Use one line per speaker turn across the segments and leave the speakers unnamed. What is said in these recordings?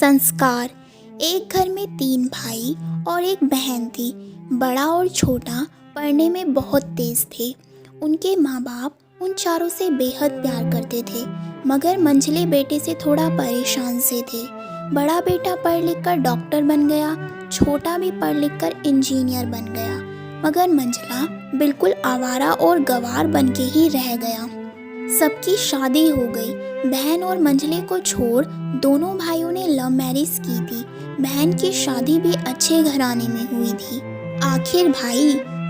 संस्कार। एक घर में 3 भाई और एक बहन थी। बड़ा और छोटा पढ़ने में बहुत तेज थे। उनके माँ बाप उन चारों से बेहद प्यार करते थे, मगर मंझले बेटे से थोड़ा परेशान से थे। बड़ा बेटा पढ़ लिख कर डॉक्टर बन गया, छोटा भी पढ़ लिख कर इंजीनियर बन गया, मगर मंझला बिल्कुल आवारा और गंवार बन के ही रह गया। सबकी शादी हो गई। बहन और मंझले को छोड़ दोनों भाइयों ने लव मैरिज की थी। बहन की शादी भी अच्छे घराने में हुई थी। आखिर भाई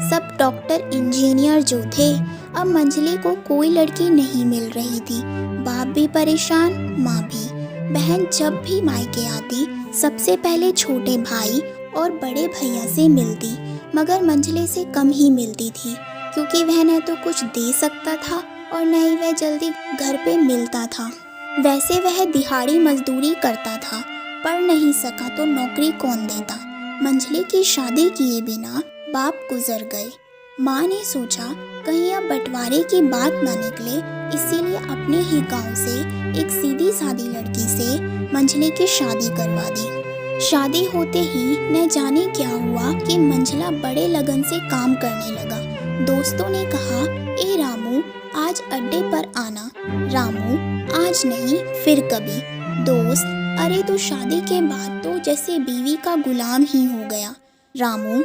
सब डॉक्टर इंजीनियर जो थे, अब मंझले को कोई लड़की नहीं मिल रही थी। बाप भी परेशान, माँ भी। बहन जब भी मायके आती सबसे पहले छोटे भाई और बड़े भैया से मिलती, मगर मंझले से कम ही मिलती थी, क्योंकि वह न तो कुछ दे सकता था और न ही वह जल्दी घर पे मिलता था। वैसे वह दिहाड़ी मजदूरी करता था, पढ़ नहीं सका तो नौकरी कौन देता। मंझले की शादी किए बिना बाप गुजर गए। माँ ने सोचा कहीं अब बंटवारे की बात ना निकले, इसीलिए अपने ही गांव से एक सीधी सादी लड़की से मंझले की शादी करवा दी। शादी होते ही न जाने क्या हुआ कि मंझला बड़े लगन से काम करने लगा। दोस्तों ने कहा, ए रामू आज अड्डे पर आना। रामू आज नहीं फिर कभी। दोस्त, अरे तू शादी के बाद तो जैसे बीवी का गुलाम ही हो गया। रामू,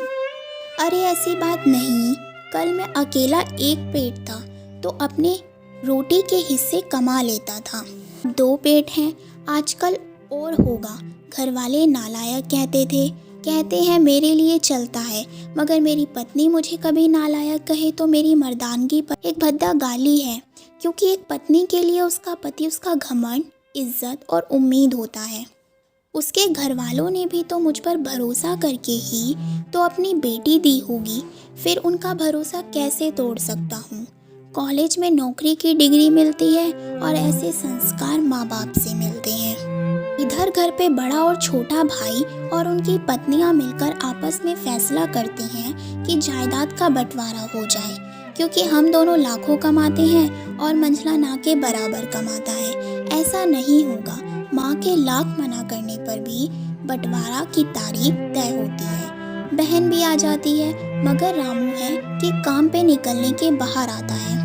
अरे ऐसी बात नहीं, कल मैं अकेला एक पेट था तो अपने रोटी के हिस्से कमा लेता था। 2 पेट हैं, आजकल और होगा। घर वाले नालायक कहते हैं मेरे लिए चलता है, मगर मेरी पत्नी मुझे कभी नालायक कहे तो मेरी मर्दानगी पर एक भद्दा गाली है, क्योंकि एक पत्नी के लिए उसका पति उसका घमंड, इज्जत और उम्मीद होता है। उसके घर वालों ने भी तो मुझ पर भरोसा करके ही तो अपनी बेटी दी होगी, फिर उनका भरोसा कैसे तोड़ सकता हूँ। कॉलेज में नौकरी की डिग्री मिलती है और ऐसे संस्कार माँ बाप से मिलते हैं। इधर घर पे बड़ा और छोटा भाई और उनकी पत्नियां मिलकर आपस में फैसला करते हैं कि जायदाद का बंटवारा हो जाए, क्योंकि हम दोनों लाखों कमाते हैं और मंझला ना के बराबर कमाता है। ऐसा नहीं होगा। माँ के लाख मना करने पर भी बंटवारा की तारीख तय होती है। बहन भी आ जाती है, मगर रामू है कि काम पे निकलने के बाहर आता है।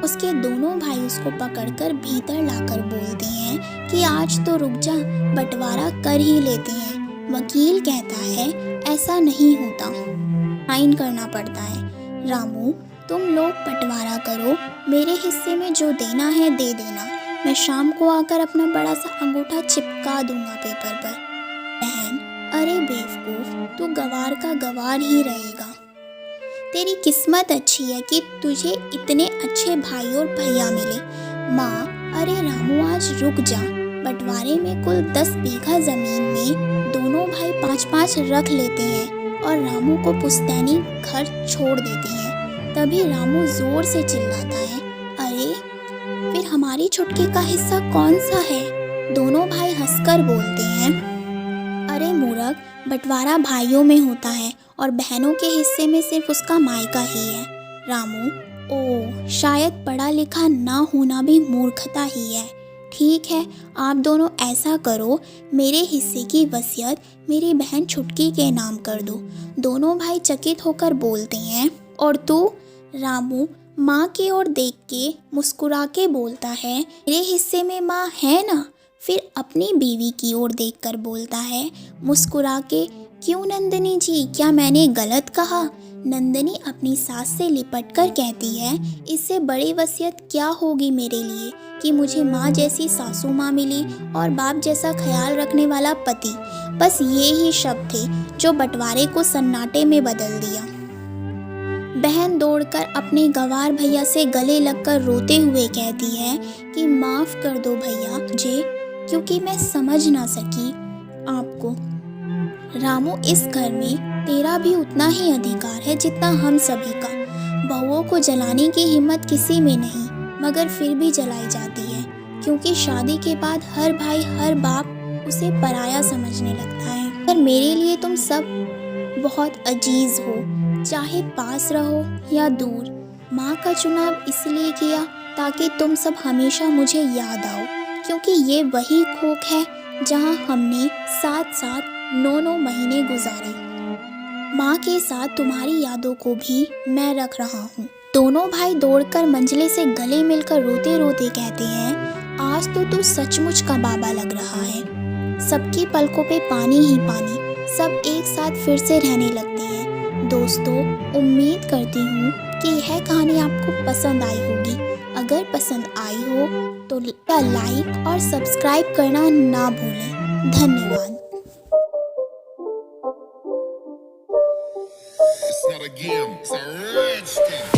उसके दोनों भाई उसको पकड़कर भीतर लाकर बोलते हैं कि आज तो रुक जा, बंटवारा कर ही लेते हैं। वकील कहता है ऐसा नहीं होता, साइन करना पड़ता है। रामू, तुम लोग बंटवारा करो, मेरे हिस्से में जो देना है दे देना, मैं शाम को आकर अपना बड़ा सा अंगूठा चिपका दूंगा पेपर पर। बहन, अरे बेवकूफ, तू गवार का गवार ही रहेगा। तेरी किस्मत अच्छी है कि तुझे इतने अच्छे भाई और भैया मिले। माँ, अरे रामू आज रुक जा, बंटवारे में कुल 10 बीघा जमीन में दोनों भाई 5-5 रख लेते हैं और रामू को पुश्तैनी घर छोड़ देते हैं। तभी रामू जोर से चिल्लाता है, अरे फिर हमारी छुटकी का हिस्सा कौन सा है? दोनों भाई हंसकर बोलते हैं, अरे मूर्ख, बंटवारा भाइयों में होता है और बहनों के हिस्से में सिर्फ उसका मायका ही है। रामू, ओह, शायद पढ़ा लिखा ना होना भी मूर्खता ही है। ठीक है, आप दोनों ऐसा करो, मेरे हिस्से की वसीयत मेरी बहन छुटकी के नाम कर दो। दोनों भाई चकित होकर बोलते हैं, और तू? रामू माँ की ओर देख के मुस्कुरा के बोलता है, मेरे हिस्से में माँ है ना? फिर अपनी बीवी की ओर देखकर बोलता है मुस्कुरा के, क्यों नंदिनी जी, क्या मैंने गलत कहा? नंदिनी अपनी सास से लिपट कर कहती है, इससे बड़ी वसीयत क्या होगी मेरे लिए कि मुझे माँ जैसी सासू माँ मिली और बाप जैसा ख्याल रखने वाला पति। बस ये ही शब्द थे जो बंटवारे को सन्नाटे में बदल दिया। बहन दौड़कर अपने गंवार भैया से गले लगकर रोते हुए कहती है कि माफ़ कर दो भैया मुझे, क्योंकि मैं समझ ना सकी आपको। रामू, इस घर में तेरा भी उतना ही अधिकार है जितना हम सभी का। बहुओं को जलाने की हिम्मत किसी में नहीं, मगर फिर भी जलाई जाती है, क्योंकि शादी के बाद हर भाई हर बाप उसे पराया समझने लगता है। पर मेरे लिए तुम सब बहुत अजीज हो, चाहे पास रहो या दूर। माँ का चुनाव इसलिए किया ताकि तुम सब हमेशा मुझे याद आओ, क्योंकि ये वही खोक है जहां हमने साथ साथ 9 महीने गुजारे। माँ के साथ तुम्हारी यादों को भी मैं रख रहा हूँ। दोनों भाई दौड़कर मंजिले से गले मिलकर रोते रोते कहते हैं, आज तो तू सचमुच का बाबा लग रहा है। सबकी पलकों पे पानी ही पानी, सब एक साथ फिर से रहने लगते हैं। दोस्तों, उम्मीद करती हूँ कि यह कहानी आपको पसंद आई होगी। अगर पसंद आई हो तो लाइक और सब्सक्राइब करना ना भूलें। धन्यवाद।
It's not a game, it's a rich thing.